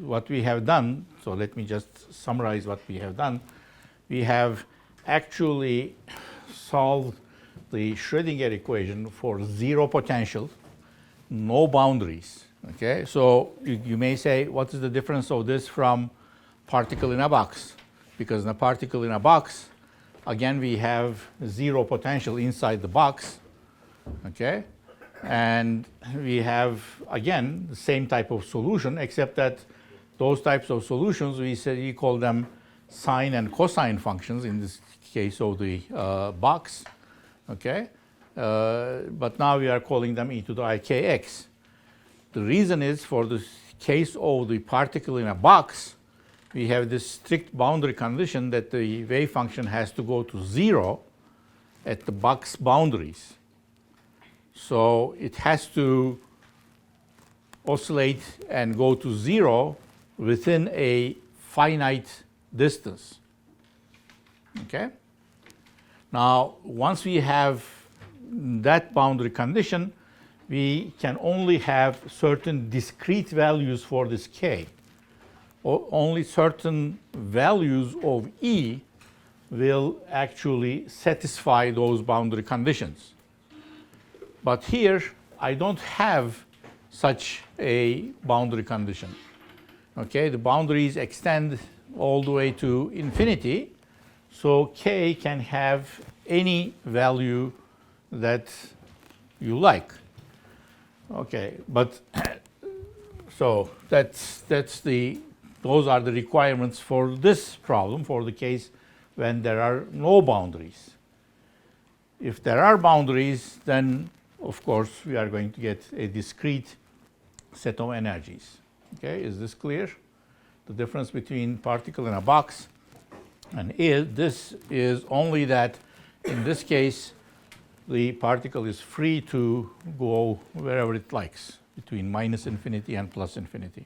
what we have done, so let me just summarize what we have done. We have actually solved the Schrödinger equation for zero potential, no boundaries. Okay, so you may say, what is the difference of this from particle in a box? Because in a particle in a box, again, we have zero potential inside the box. Okay, and we have, again, the same type of solution, except that those types of solutions, we call them sine and cosine functions in this case of the box. Okay, but now we are calling them e to the ikx. The reason is, for the case of the particle in a box, we have this strict boundary condition that the wave function has to go to 0 at the box boundaries. So it has to oscillate and go to 0 within a finite distance. Okay? Now, once we have that boundary condition, we can only have certain discrete values for this k. Only certain values of E will actually satisfy those boundary conditions. But here, I don't have such a boundary condition. Okay, the boundaries extend all the way to infinity, so k can have any value that you like. Okay, but so those are the requirements for this problem, for the case when there are no boundaries. If there are boundaries, then of course we are going to get a discrete set of energies. Okay, is this clear? The difference between particle in a box and this is only that in this case the particle is free to go wherever it likes, between minus infinity and plus infinity.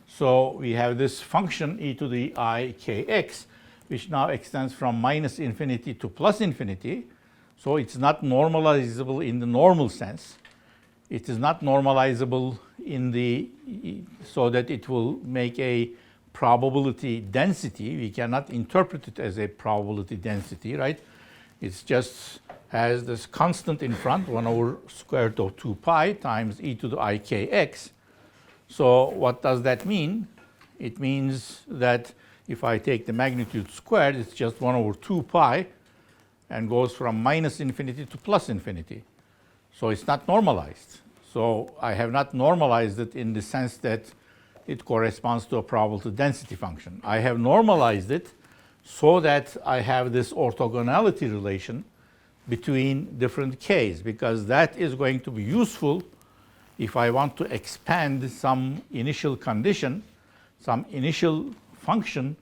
So we have this function e to the ikx, which now extends from minus infinity to plus infinity. So it's not normalizable in the normal sense. It is not normalizable so that it will make a probability density. We cannot interpret it as a probability density, right? It's just has this constant in front, 1 over square root of 2 pi times e to the ikx. So what does that mean? It means that if I take the magnitude squared, it's just 1 over 2 pi and goes from minus infinity to plus infinity. So it's not normalized. So I have not normalized it in the sense that it corresponds to a probability density function. I have normalized it so that I have this orthogonality relation between different k's, because that is going to be useful if I want to expand some initial condition, some initial function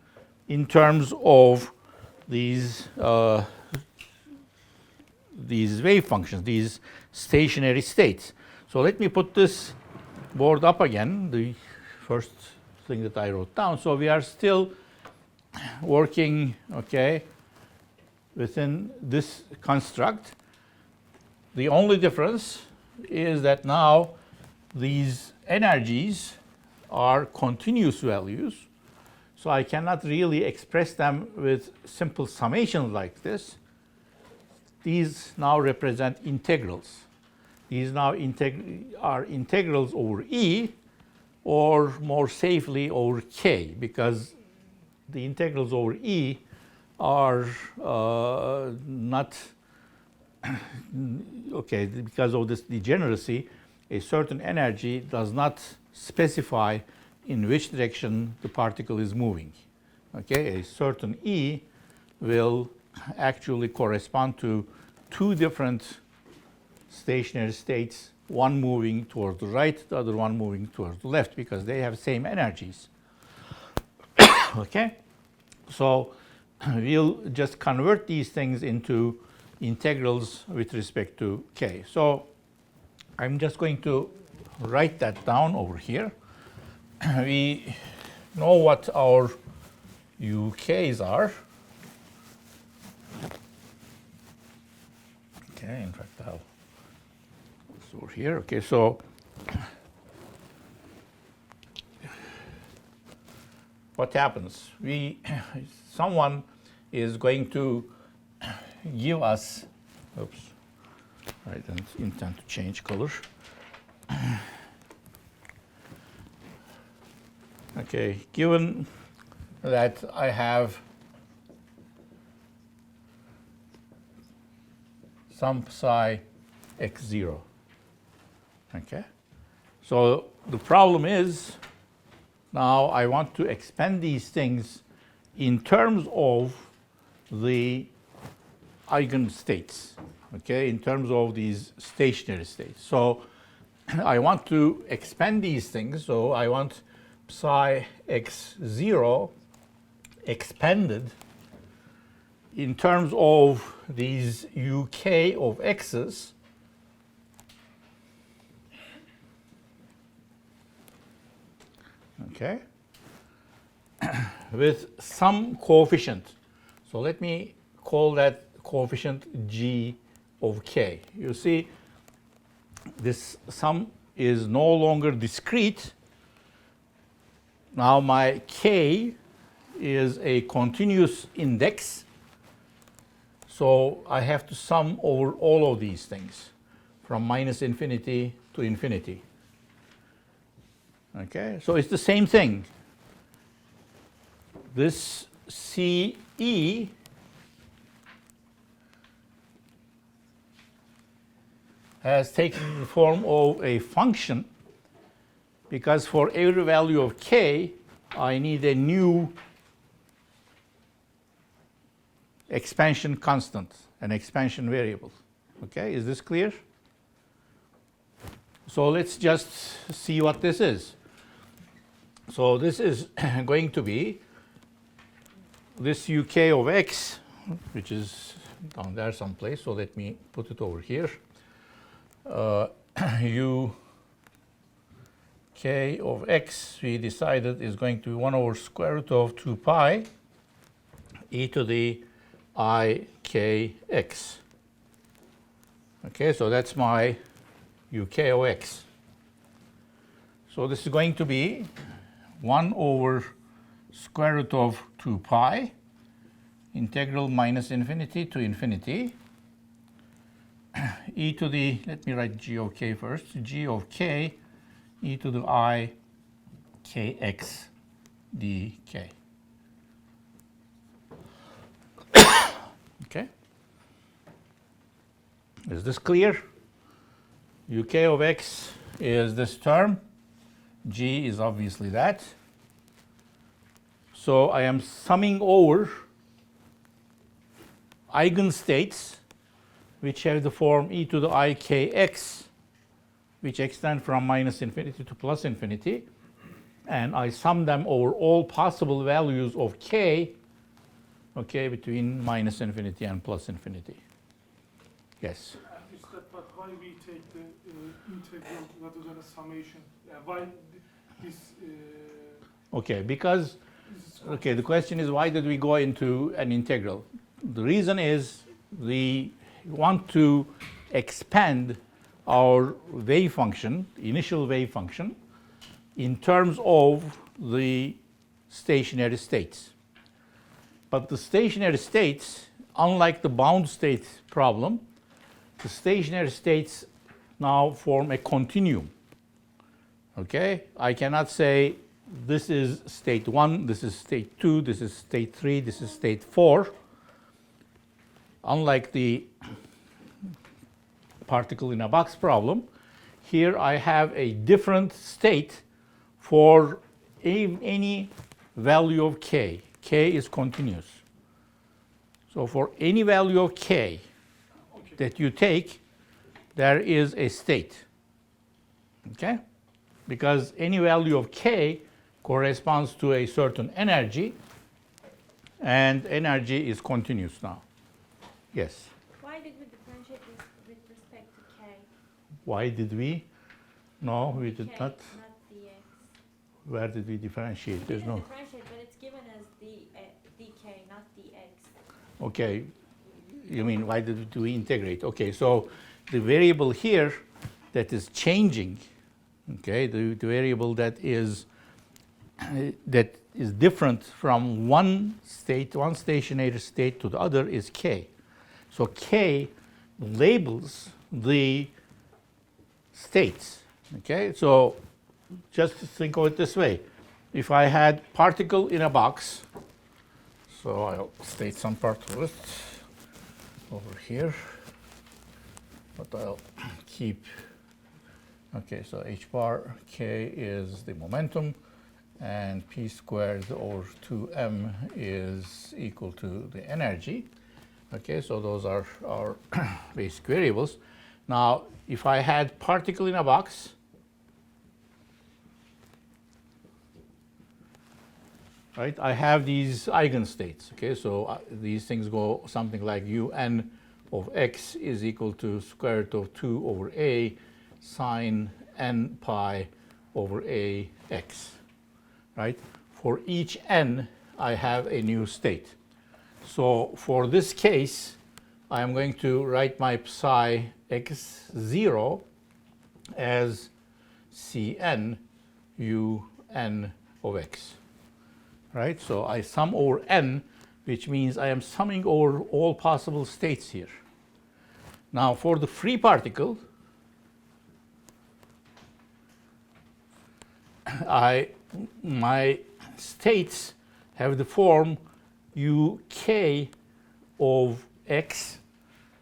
in terms of these wave functions, these stationary states. So let me put this board up again, the first thing that I wrote down. So we are still working, okay, within this construct. The only difference is that now these energies are continuous values, so I cannot really express them with simple summations like this. These now represent integrals. These now are integrals over E, or more safely over K, because the integrals over E are not, okay, because of this degeneracy, a certain energy does not specify in which direction the particle is moving. Okay, a certain E will actually correspond to two different stationary states, one moving towards the right, the other one moving towards the left, because they have same energies. Okay, so we'll just convert these things into integrals with respect to k. So I'm just going to write that down over here. We know what our UKs are. Okay, in fact, I'll put this over here. Okay, so what happens? Someone is going to give us, oops, I don't intend to change color. Okay, given that I have some psi x0, okay? So the problem is, now I want to expand these things in terms of the eigenstates, okay, in terms of these stationary states. So I want to expand these things, so I want psi x0 expanded in terms of these uk of x's okay, with some coefficient. So let me call that coefficient g of k. You see, this sum is no longer discrete. Now my k is a continuous index. So I have to sum over all of these things from minus infinity to infinity. Okay, so it's the same thing. This CE has taken the form of a function, because for every value of k, I need a new expansion constant, an expansion variable. Okay, is this clear? So let's just see what this is. So this is going to be this uk of x, which is down there someplace. So let me put it over here. uk of x, we decided, is going to be 1 over square root of 2 pi e to the I k x. Okay, so that's my uk of x. So this is going to be 1 over square root of 2 pi integral minus infinity to infinity e to the, let me write g of k first, g of k e to the I kx dk. Okay, is this clear? uk of x is this term, g is obviously that. So I am summing over eigenstates which have the form e to the I kx, which extend from minus infinity to plus infinity, and I sum them over all possible values of k, okay, between minus infinity and plus infinity. Yes? But why we take the integral rather than a summation? Why this? Okay, because, okay, the question is, why did we go into an integral? The reason is we want to expand our wave function, initial wave function, in terms of the stationary states. But the stationary states, unlike the bound state problem, the stationary states now form a continuum. Okay? I cannot say this is state 1, this is state 2, this is state 3, this is state 4. Unlike the particle in a box problem, here I have a different state for any value of k. K is continuous. So for any value of k that you take, there is a state. Okay? Because any value of k corresponds to a certain energy, and energy is continuous now. Yes? Why did we differentiate this with respect to k? Why did we? No, we did K, not. dx. Where did we differentiate? There's no. Differentiate, but it's given as dk, not dx. Okay. You mean, why did we integrate? Okay, so the variable here that is changing, okay, the variable that is that is different from one state, one stationary state to the other is k. So k labels the states. Okay, so just think of it this way. If I had particle in a box, so I'll state some part of it over here, but I'll keep, okay, so h bar k is the momentum, and p squared over 2m is equal to the energy. Okay, so those are our basic variables. Now, if I had particle in a box, right, I have these eigenstates. Okay, so these things go something like un of x is equal to square root of 2 over a sine n pi over a x. Right? For each n, I have a new state. So for this case, I am going to write my psi x0 as Cn un of x. Right? So I sum over n, which means I am summing over all possible states here. Now for the free particle, my states have the form uk of x,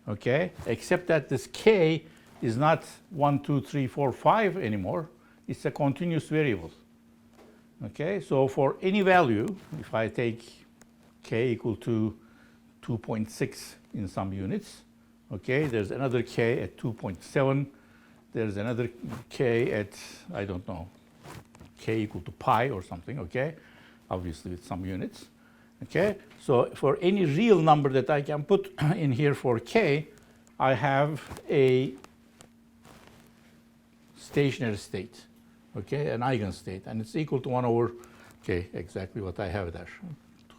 okay, except that this k is not 1, 2, 3, 4, 5 anymore. It's a continuous variable. Okay, so for any value, if I take k equal to 2.6 in some units, okay, there's another k at 2.7, there's another k at, I don't know, k equal to pi or something, okay, obviously with some units. Okay, so for any real number that I can put in here for k, I have a stationary state, okay, an eigenstate, and it's equal to 1 over, okay, exactly what I have there,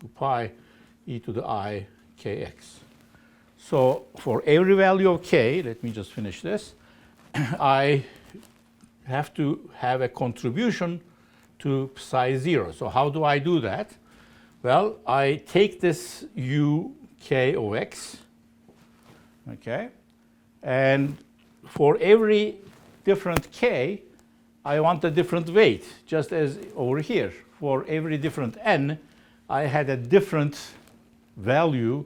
2 pi e to the I kx. So for every value of k, let me just finish this, I have to have a contribution to psi 0. So how do I do that? Well, I take this uk of x, okay, and for every different k, I want a different weight, just as over here. For every different n, I had a different value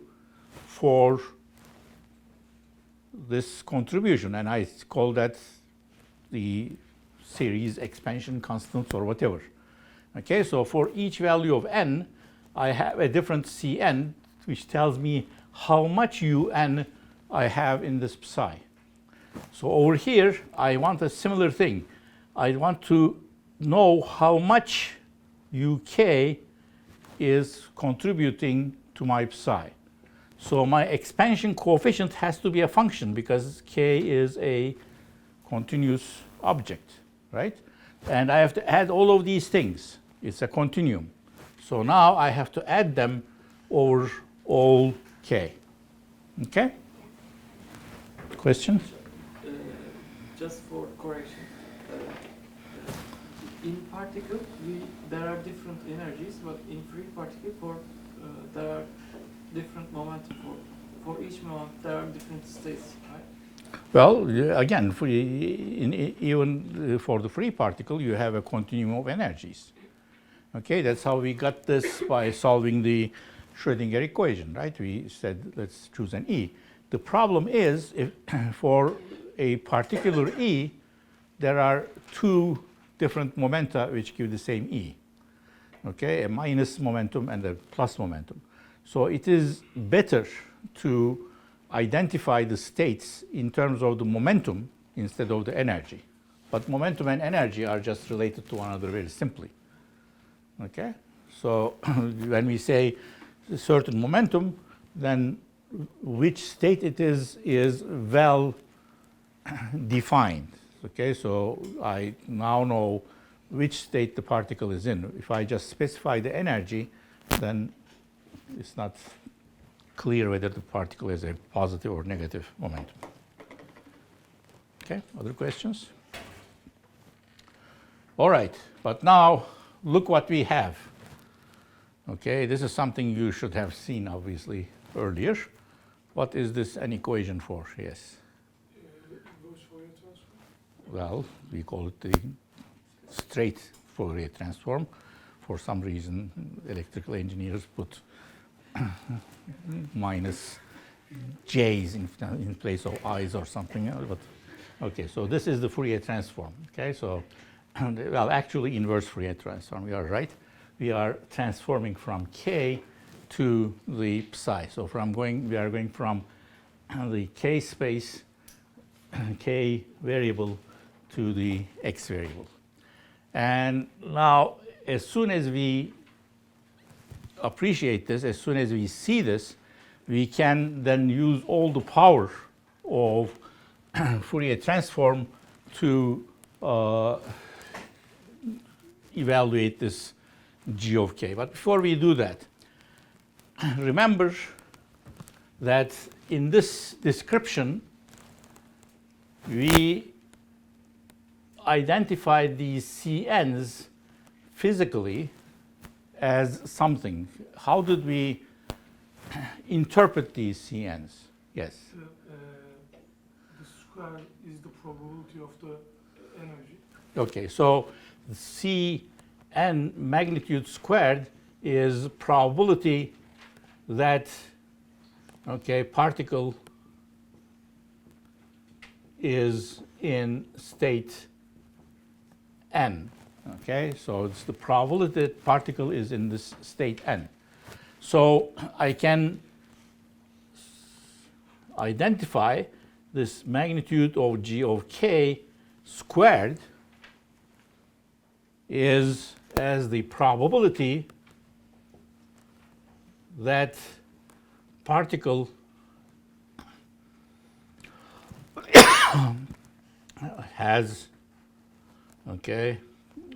for this contribution, and I call that the series expansion constants or whatever. Okay, so for each value of n, I have a different Cn, which tells me how much Un I have in this psi. So over here, I want a similar thing. I want to know how much Uk is contributing to my psi. So my expansion coefficient has to be a function because k is a continuous object, right? And I have to add all of these things. It's a continuum. So now I have to add them over all k. Okay? Questions? Just for correction, in particle there are different energies, but in free particle there are different momentum. For each moment there are different states, right? Well, again, even for the free particle, you have a continuum of energies. Okay, that's how we got this by solving the Schrödinger equation, right? We said let's choose an E. The problem is if for a particular E, there are two different momenta which give the same E. Okay, a minus momentum and a plus momentum. So it is better to identify the states in terms of the momentum instead of the energy. But momentum and energy are just related to one another very simply. Okay, so when we say a certain momentum, then which state it is well defined. Okay, so I now know which state the particle is in. If I just specify the energy, then it's not clear whether the particle is a positive or negative momentum. Okay, other questions? All right, but now look what we have. Okay, this is something you should have seen obviously earlier. What is this an equation for? Yes. Inverse Fourier transform. Well, we call it the straight Fourier transform. For some reason, electrical engineers put minus j's in place of i's or something. But okay, so this is the Fourier transform. Okay, so well, actually inverse Fourier transform. You are right. We are transforming from k to the psi. So we are going from the k space, k variable, to the x variable. And now, as soon as we appreciate this, as soon as we see this, we can then use all the power of Fourier transform to evaluate this g of k. But before we do that, remember that in this description, we identified these Cn's physically as something. How did we interpret these Cn's? Yes. The square is the probability of the energy. Okay, so Cn magnitude squared is probability that particle is in state n. Okay, so it's the probability that particle is in this state n. So I can identify this magnitude of g of k squared is as the probability that particle has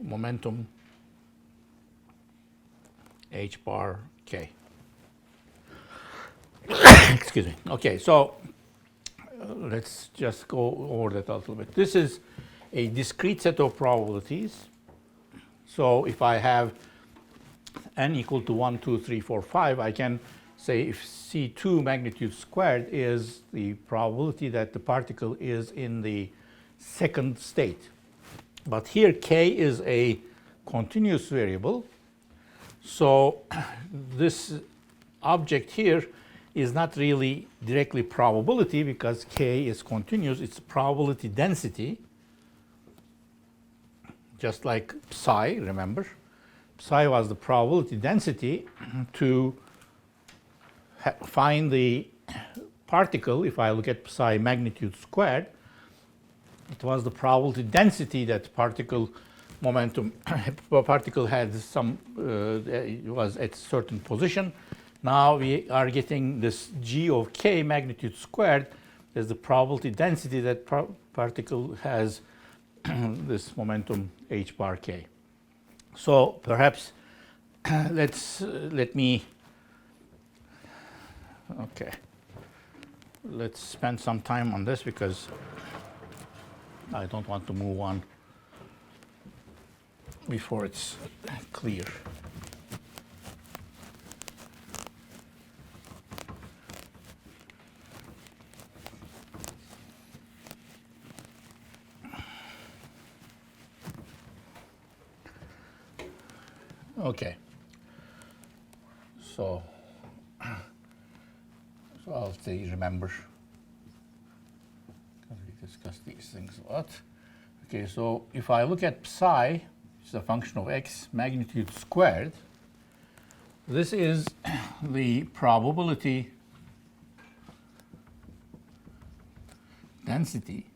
momentum h bar k. Excuse me. Okay, so let's just go over that a little bit. This is a discrete set of probabilities. So if I have n equal to 1, 2, 3, 4, 5, I can say if C2 magnitude squared is the probability that the particle is in the second state. But here k is a continuous variable. So this object here is not really directly probability because k is continuous. It's probability density. Just like psi, remember? Psi was the probability density to find the particle. If I look at psi magnitude squared, it was the probability density that particle momentum, particle had some, it was at a certain position. Now we are getting this g of k magnitude squared as the probability density that particle has this momentum h bar k. So perhaps let's spend some time on this because I don't want to move on before it's clear. Okay, so I'll say remember, because we discussed these things a lot. Okay, so if I look at psi, which is a function of x magnitude squared, this is the probability density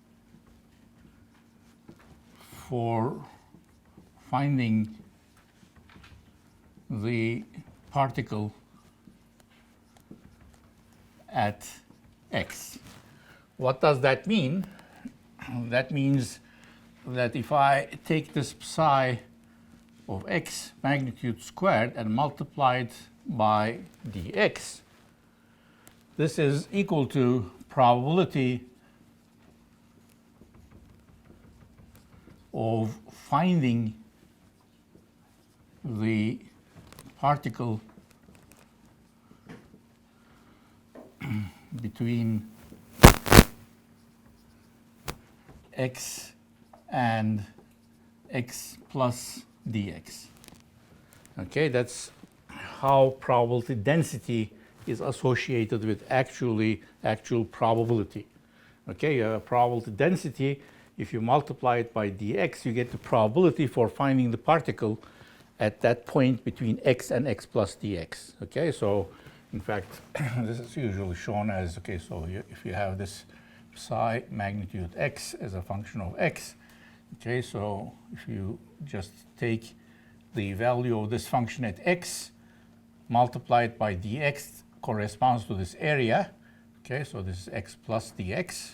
for finding the particle at x. What does that mean? That means that if I take this psi of x magnitude squared and multiply it by dx, this is equal to probability of finding the particle between x and x plus dx. Okay, that's how probability density is associated with actual probability. Okay, you have a probability density. If you multiply it by dx, you get the probability for finding the particle at that point between x and x plus dx. Okay, so in fact, this is usually shown as, okay, so if you have this psi magnitude x as a function of x, okay, so if you just take the value of this function at x, multiply it by dx, corresponds to this area. Okay, so this is x plus dx.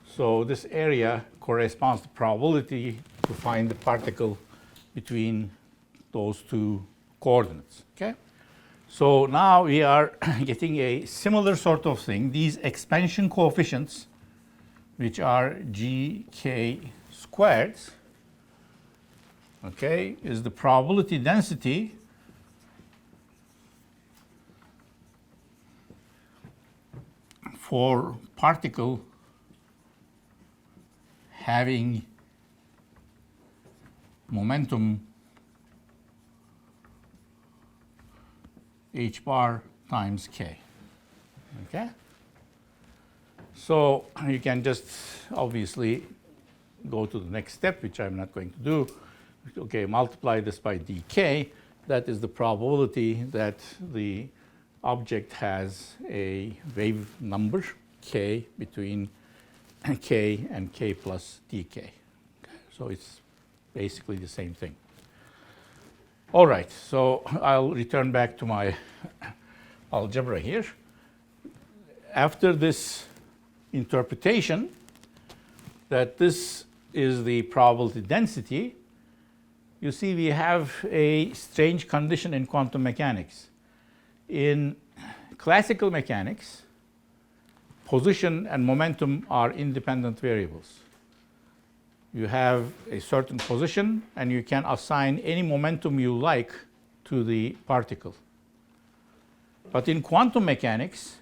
So this area corresponds to probability to find the particle between those two coordinates. Okay, so now we are getting a similar sort of thing. These expansion coefficients, which are gk squared, okay, is the probability density for particle having momentum h bar times k. Okay? So you can just obviously go to the next step, which I'm not going to do. Okay, multiply this by dk. That is the probability that the object has a wave number k between k and k plus dk. Okay, so it's basically the same thing. All right, so I'll return back to my algebra here. After this interpretation that this is the probability density, you see we have a strange condition in quantum mechanics. In classical mechanics, position and momentum are independent variables. You have a certain position and you can assign any momentum you like to the particle. But in quantum mechanics,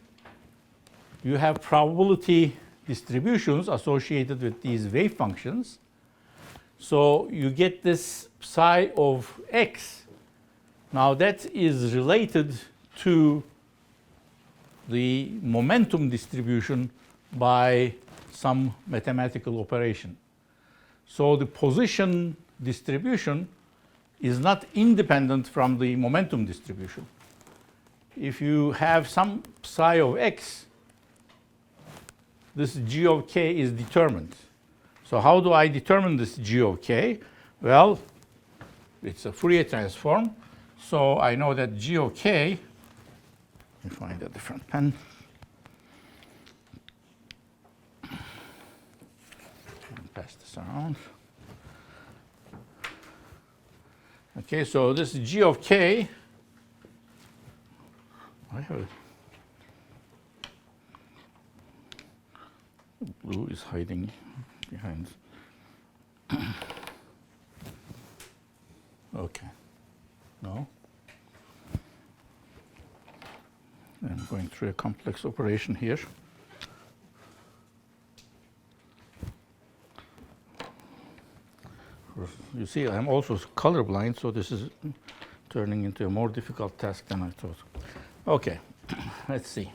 you have probability distributions associated with these wave functions. So you get this psi of x. Now that is related to the momentum distribution by some mathematical operation. So the position distribution is not independent from the momentum distribution. If you have some psi of x, this g of k is determined. So how do I determine this g of k? Well, it's a Fourier transform. So I know that g of k, let me find a different pen. Pass this around. Okay, so this g of k, I have it. Blue is hiding behind. Okay. No. I'm going through a complex operation here. You see, I'm also colorblind, so this is turning into a more difficult task than I thought. Okay, let's see.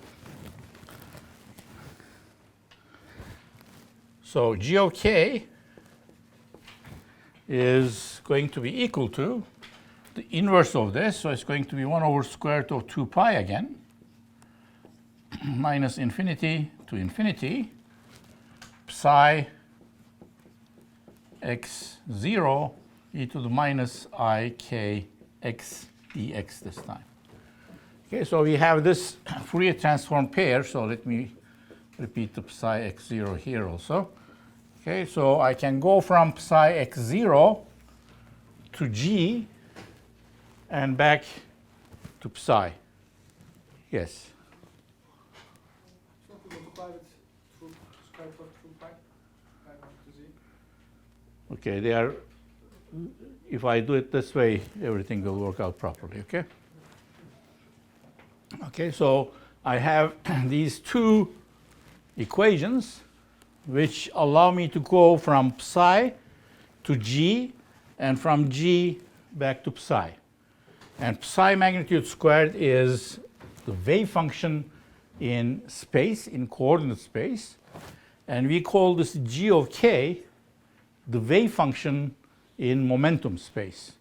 So g of k is going to be equal to the inverse of this, so it's going to be 1 over square root of 2 pi again, minus infinity to infinity, psi x0 e to the minus I k x dx this time. Okay, so we have this Fourier transform pair, so let me repeat the psi x0 here also. Okay, so I can go from psi x0 to g and back to psi. Yes? So to multiply it through square root of 2 pi, I want to z. Okay, they are if I do it this way, everything will work out properly, okay? Okay, so I have these two equations which allow me to go from psi to g and from g back to psi. And psi magnitude squared is the wave function in space, in coordinate space. And we call this g of k the wave function in momentum space.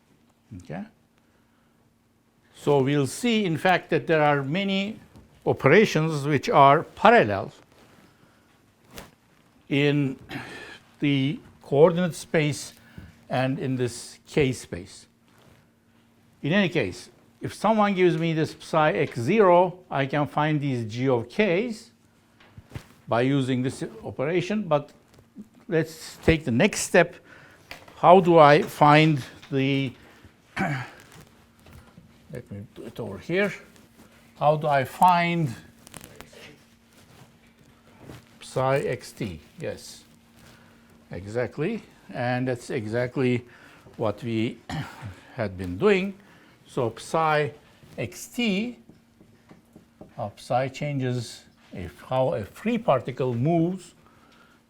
Okay? So we'll see, in fact, that there are many operations which are parallel in the coordinate space and in this k space. In any case, if someone gives me this psi x0, I can find these g of k's by using this operation. But let's take the next step. How do I find the let me do it over here. How do I find psi xt? Yes, exactly. And that's exactly what we had been doing. So psi xt, psi changes how a free particle moves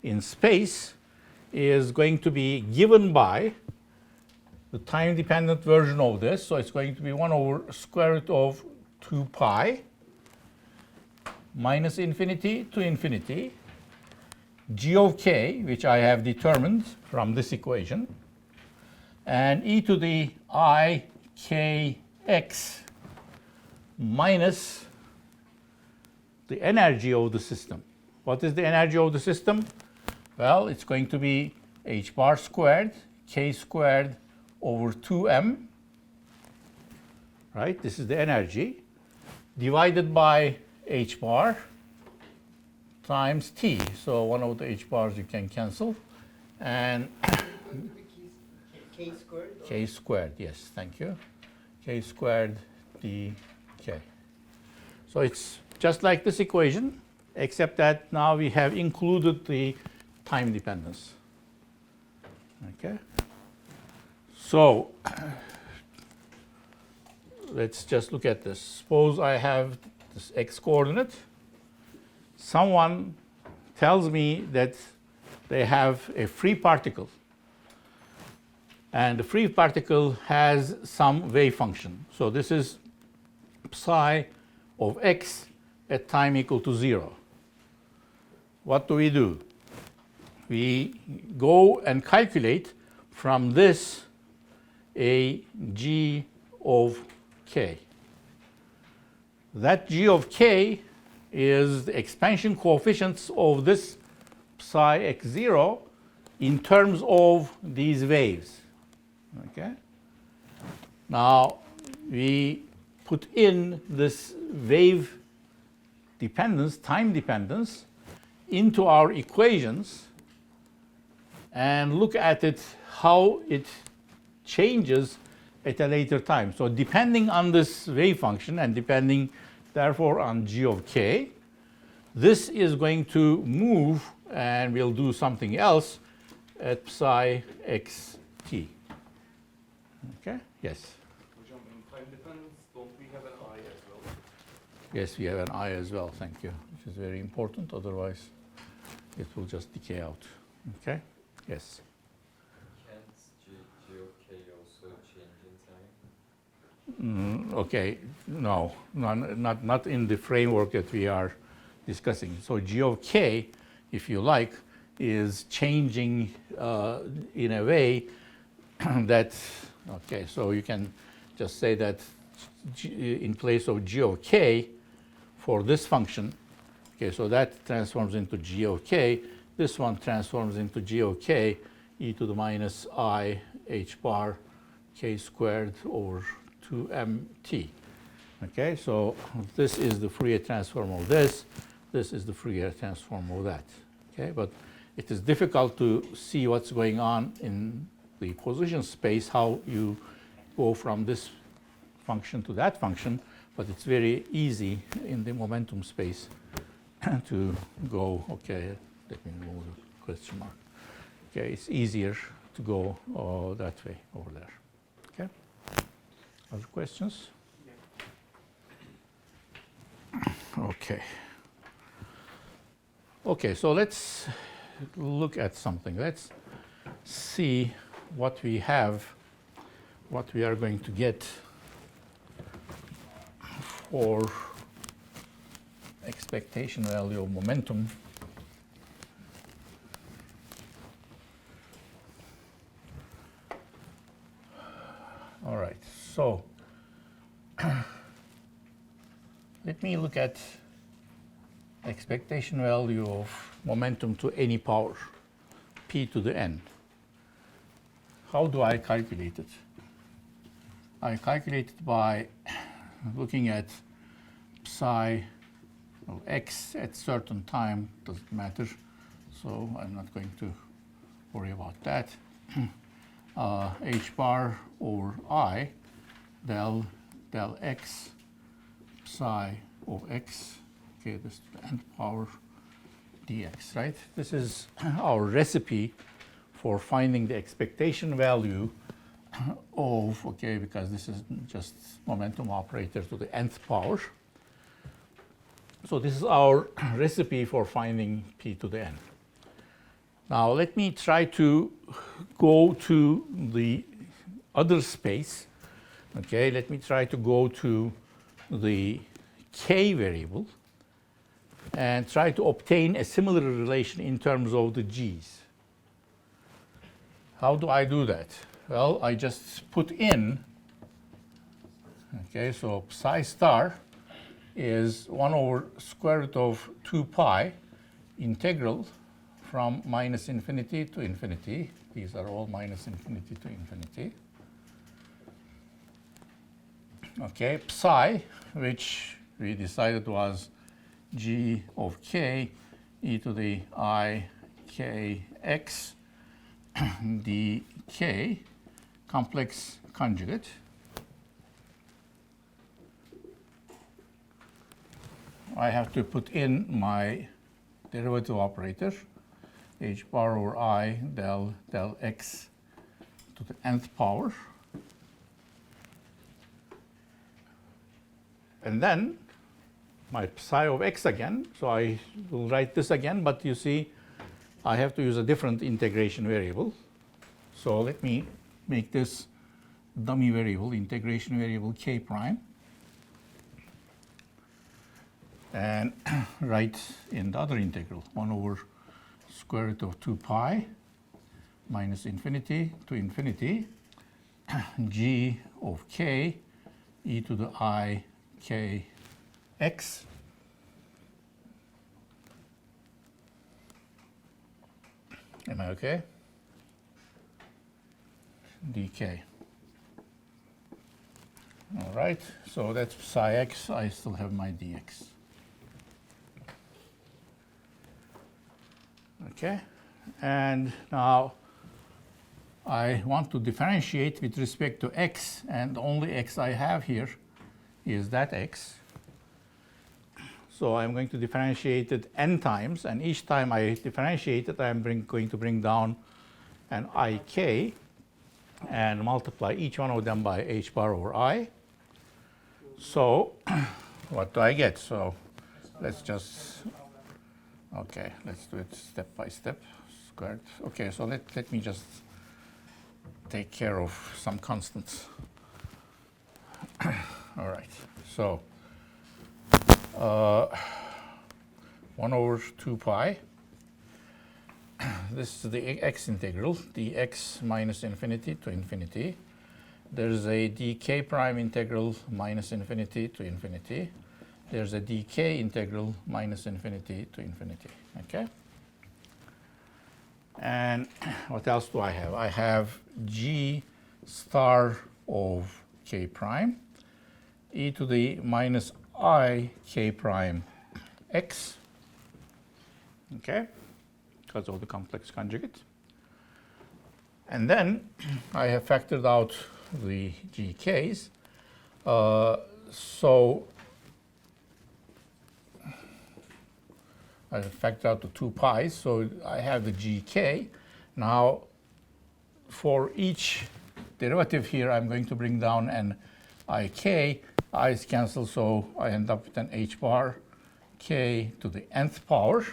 in space, is going to be given by the time-dependent version of this. So it's going to be 1 over square root of 2 pi minus infinity to infinity g of k, which I have determined from this equation, and e to the I kx minus the energy of the system. What is the energy of the system? Well, it's going to be h bar squared, k squared over 2m, right? This is the energy, divided by h bar times t. So one of the h bars you can cancel. And K squared? k squared, yes, thank you. K squared dk. So it's just like this equation, except that now we have included the time dependence. Okay? So let's just look at this. Suppose I have this x coordinate. Someone tells me that they have a free particle, and the free particle has some wave function. So this is psi of x at time equal to 0. What do? We go and calculate from this a g of k. That g of k is the expansion coefficients of this psi x0 in terms of these waves. Okay? Now we put in this wave dependence, time dependence, into our equations and look at it, how it changes at a later time. So depending on this wave function and depending therefore on g of k, this is going to move and we'll do something else at psi xt. Okay? Yes? Hocam, in time dependence, don't we have an I as well? Yes, we have an I as well, thank you, which is very important, otherwise it will just decay out. Okay? Yes? Can't G of k also change in time? Okay, no, not in the framework that we are discussing. So g of k, if you like, is changing in a way that, okay, so you can just say that in place of g of k for this function, okay, so that transforms into g of k. This one transforms into g of k e to the minus I h bar k squared over 2mt. Okay, so this is the Fourier transform of this. This is the Fourier transform of that. Okay, but it is difficult to see what's going on in the position space, how you go from this function to that function, but it's very easy in the momentum space to go, okay, let me move the question mark. Okay, it's easier to go that way over there. Other questions? Okay. Okay, so let's look at something. Let's see what we have, what we are going to get for expectation value of momentum. All right, so let me look at expectation value of momentum to any power, p to the n. How do I calculate it? I calculate it by looking at psi of x at certain time, doesn't matter, so I'm not going to worry about that. H bar over I del x psi of x, okay, this is the nth power dx, right? This is our recipe for finding the expectation value of, okay, because this is just momentum operator to the nth power. So this is our recipe for finding p to the n. Now let me try to go to the other space. Okay, let me try to go to the k variable and try to obtain a similar relation in terms of the g's. How do I do that? Well, I just put in, okay, so psi star is 1 over square root of 2 pi integral from minus infinity to infinity. These are all minus infinity to infinity. Okay, psi, which we decided was g of k e to the I k x dk complex conjugate. I have to put in my derivative operator, h bar over I del x to the nth power. And then my psi of x again, so I will write this again, but you see I have to use a different integration variable. So let me make this dummy variable, integration variable k prime, and write in the other integral 1 over square root of 2 pi minus infinity to infinity g of k e to the I k x am I okay? dk. All right, so that's psi x. I still have my dx. Okay, and now I want to differentiate with respect to x, and the only x I have here is that x. So I'm going to differentiate it n times, and each time I differentiate it, I'm going to bring down an ik and multiply each one of them by h bar over I. So what do I get? So let's just, okay, let's do it step by step. Squared. Okay, so let me just take care of some constants. All right, so 1 over 2 pi. This is the x integral, dx minus infinity to infinity. There's a dk prime integral minus infinity to infinity. There's a dk integral minus infinity to infinity. Okay? And what else do I have? I have g star of k prime e to the minus I k prime x. Okay? Because of the complex conjugate. And then I have factored out the gk's. So I have factored out the 2 pi's, so I have the gk. Now, for each derivative here, I'm going to bring down an ik, i's cancel, so I end up with an h bar k to the nth power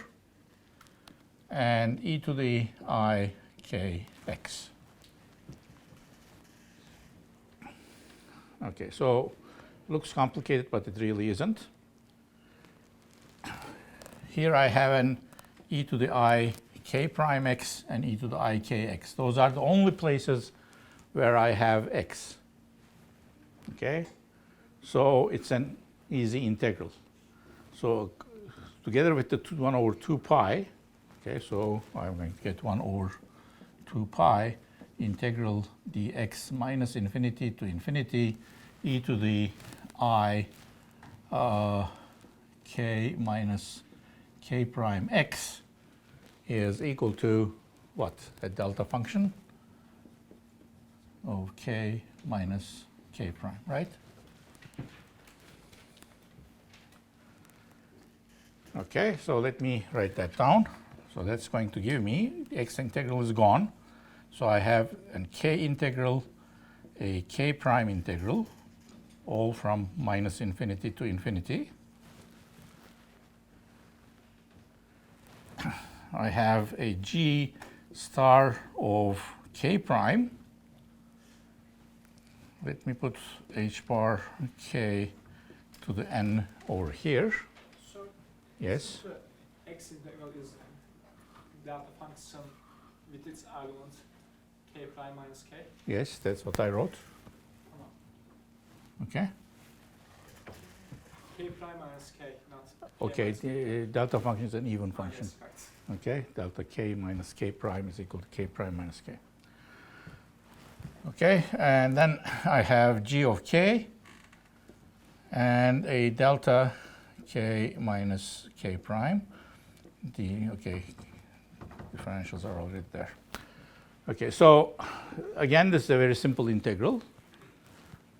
and e to the I k x. Okay, so looks complicated, but it really isn't. Here I have an e to the I k prime x and e to the I k x. Those are the only places where I have x. Okay, so it's an easy integral. So together with the 1 over 2 pi, okay, so I'm going to get 1 over 2 pi integral dx minus infinity to infinity e to the I k minus k prime x is equal to what? A delta function of k minus k prime, right? Okay, so let me write that down. So that's going to give me, the x integral is gone. So I have a k integral, a k prime integral, all from minus infinity to infinity. I have a g star of k prime. Let me put h bar k to the n over here. So Yes, the x integral is delta function with its argument k prime minus k. yes, that's what I wrote. Okay, K prime minus k, not k okay, minus k. the delta function is an even function. Yes, right. Okay, delta k minus k prime is equal to k prime minus k. Okay, and then I have g of k and a delta k minus k prime. Okay, differentials are already there. Okay, so again, this is a very simple integral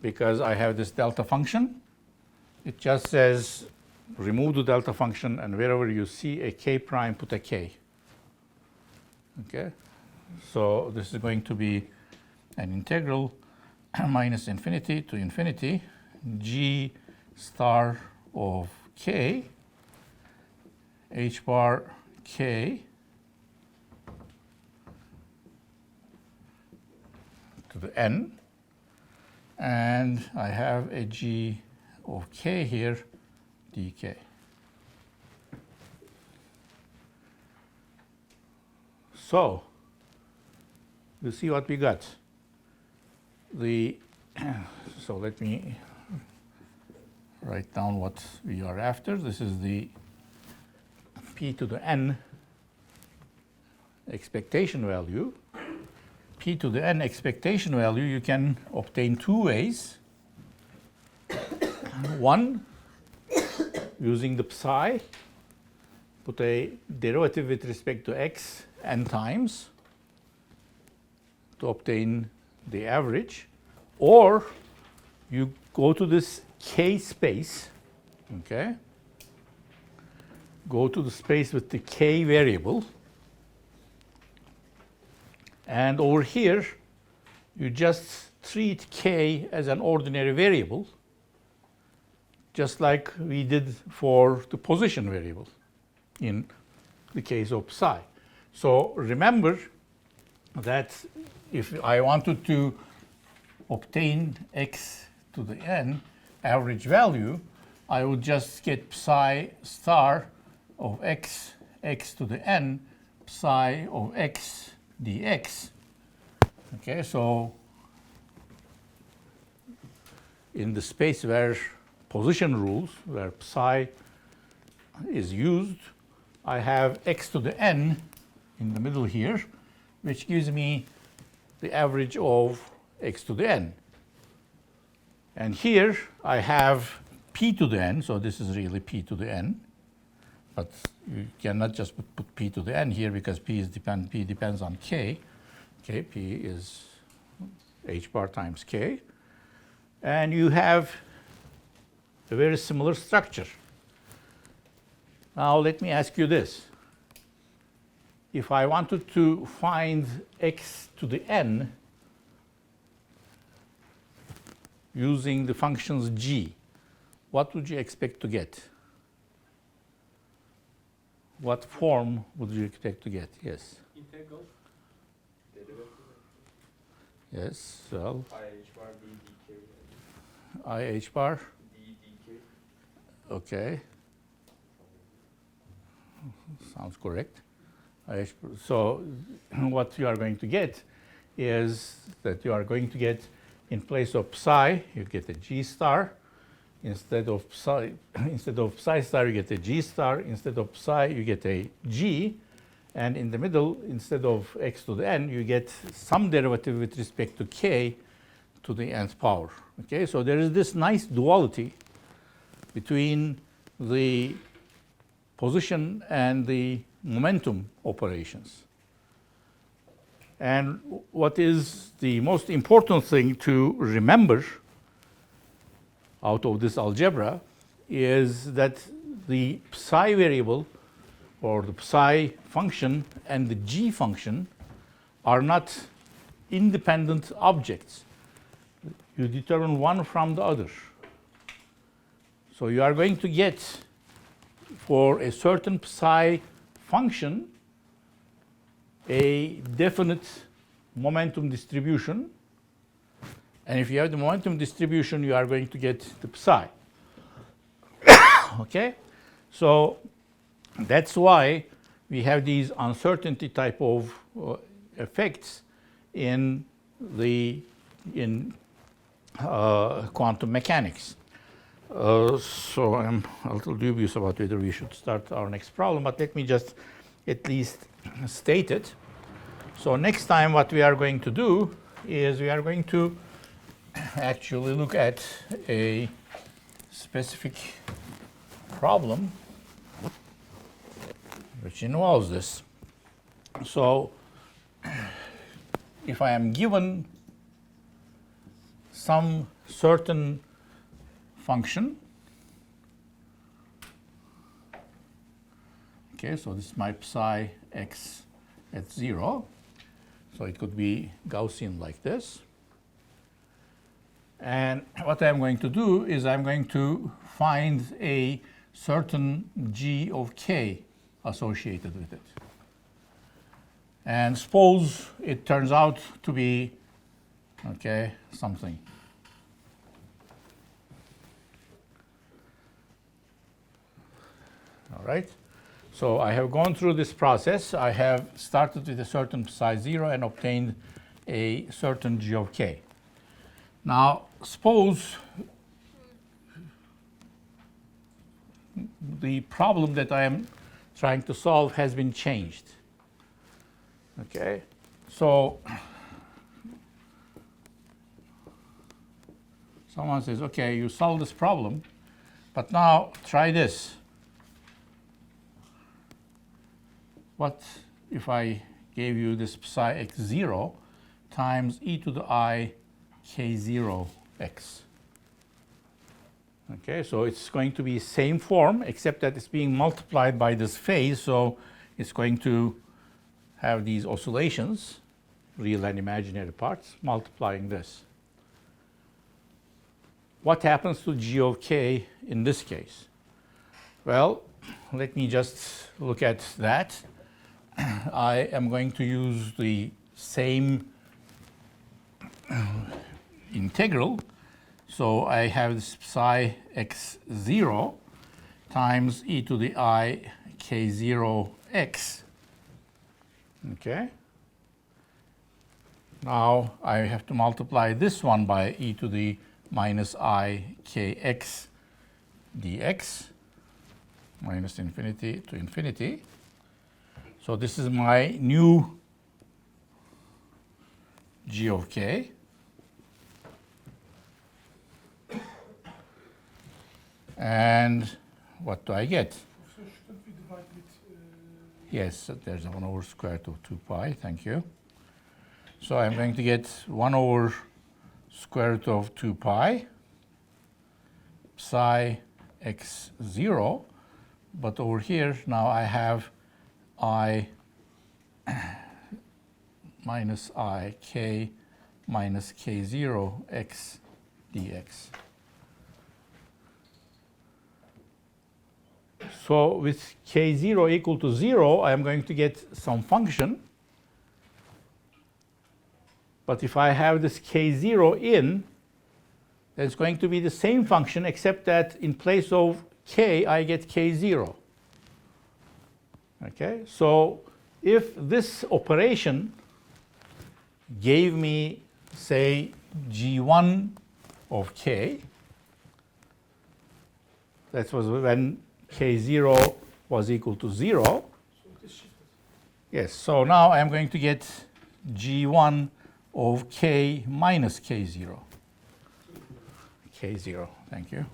because I have this delta function. It just says remove the delta function and wherever you see a k prime, put a k. Okay, so this is going to be an integral minus infinity to infinity g star of k h bar k to the n, and I have a g of k here dk. So you see what we got. So let me write down what we are after. This is the p to the n expectation value. P to the n expectation value you can obtain two ways. One, using the psi, put a derivative with respect to x n times to obtain the average, or you go to this k space, okay? Go to the space with the k variable, and over here you just treat k as an ordinary variable, just like we did for the position variable in the case of psi. So remember that if I wanted to obtain x to the n average value, I would just get psi star of x to the n, psi of x dx. Okay, so in the space where position rules, where psi is used, I have x to the n in the middle here, which gives me the average of x to the n. And here I have p to the n, so this is really p to the n. But you cannot just put p to the n here because p depends on k. Okay, p is h bar times k. And you have a very similar structure. Now let me ask you this. If I wanted to find x to the n using the functions g, what would you expect to get? What form would you expect to get? Yes. Integral. Yes. Well, IH bar d dk. IH bar. D dk. Okay. Sounds correct. So what you are going to get is that you are going to get, in place of psi, you get a g star. Instead of psi star, you get a g star. Instead of psi, you get a g. And in the middle, instead of x to the n, you get some derivative with respect to k to the nth power. Okay, so there is this nice duality between the position and the momentum operations. And what is the most important thing to remember out of this algebra is that the psi variable or the psi function and the g function are not independent objects. You determine one from the other. So you are going to get, for a certain psi function, a definite momentum distribution. And if you have the momentum distribution, you are going to get the psi. Okay? So that's why we have these uncertainty type of effects in quantum mechanics. So I'm a little dubious about whether we should start our next problem, but let me just at least state it. So next time what we are going to do is we are going to actually look at a specific problem which involves this. So if I am given some certain function, okay, so this is my psi x at 0, so it could be Gaussian like this. And what I'm going to do is I'm going to find a certain g of k associated with it. And suppose it turns out to be, okay, something. All right. So I have gone through this process. I have started with a certain psi 0 and obtained a certain g of k. Now, suppose the problem that I am trying to solve has been changed. Okay, so someone says, okay, you solved this problem, but now try this. What if I gave you this psi x 0 times e to the I k0x? Okay, so it's going to be same form, except that it's being multiplied by this phase, so it's going to have these oscillations, real and imaginary parts, multiplying this. What happens to g of k in this case? Well, let me just look at that. I am going to use the same integral. So I have this psi x 0 times e to the I k0x. Okay. Now I have to multiply this one by e to the minus I kx dx, minus infinity to infinity. So this is my new g of k. And what do I get? So shouldn't we divide with... Yes, there's a 1 over square root of 2 pi. Thank you. So I'm going to get 1 over square root of 2 pi psi x 0. But over here now I have I minus I k minus k0 x dx. So with k0 equal to 0, I am going to get some function. But if I have this k0 in, then it's going to be the same function, except that in place of k, I get k0. Okay, so if this operation gave me, say, g1 of k, that was when k0 was equal to 0. So it is shifted. Yes, so now I'm going to get g1 of k minus k0. K0, thank you.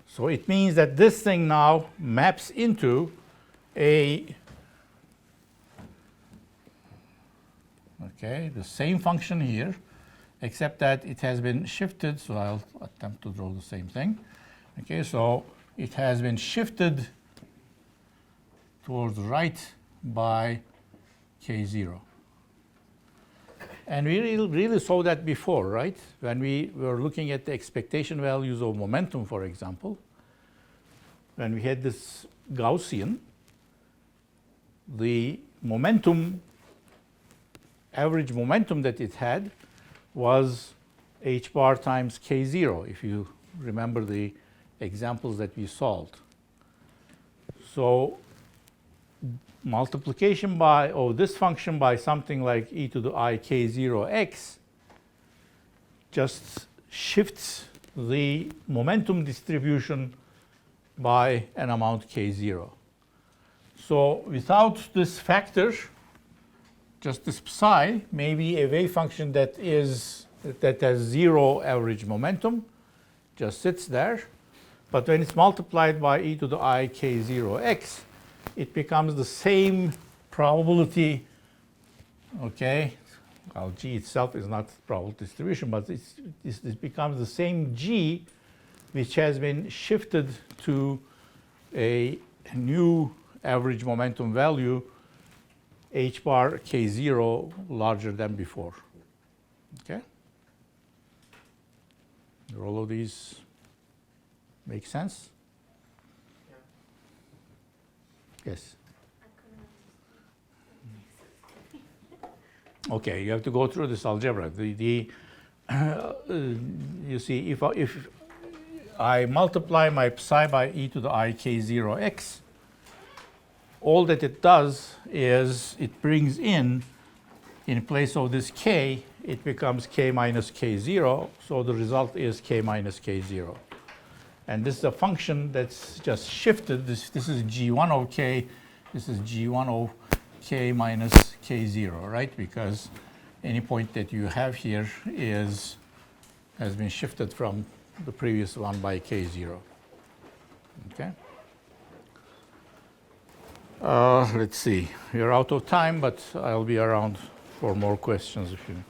So it means that this thing now maps into the same function here, except that it has been shifted, so I'll attempt to draw the same thing. Okay, so it has been shifted towards the right by k0. And we really saw that before, right? When we were looking at the expectation values of momentum, for example, when we had this Gaussian, the momentum, average momentum that it had was h bar times k0, if you remember the examples that we solved. So multiplication by this function by something like e to the I k0x just shifts the momentum distribution by an amount k0. So without this factor, just this psi, maybe a wave function that has 0 average momentum just sits there. But when it's multiplied by e to the I k0x, it becomes the same probability, okay? Well, G itself is not probability distribution, but it becomes the same G which has been shifted to a new average momentum value, h bar k0 larger than before, okay? Do all of these make sense? Yes. Okay, you have to go through this algebra. You see, if I multiply my psi by e to the I k0x, all that it does is it brings in place of this k, it becomes k minus k0, so the result is k minus k0. And this is a function that's just shifted. This is g1 of k. This is g1 of k minus k0, right? Because any point that you have here has been shifted from the previous one by k0. Okay. Let's see. We're out of time, but I'll be around for more questions if you.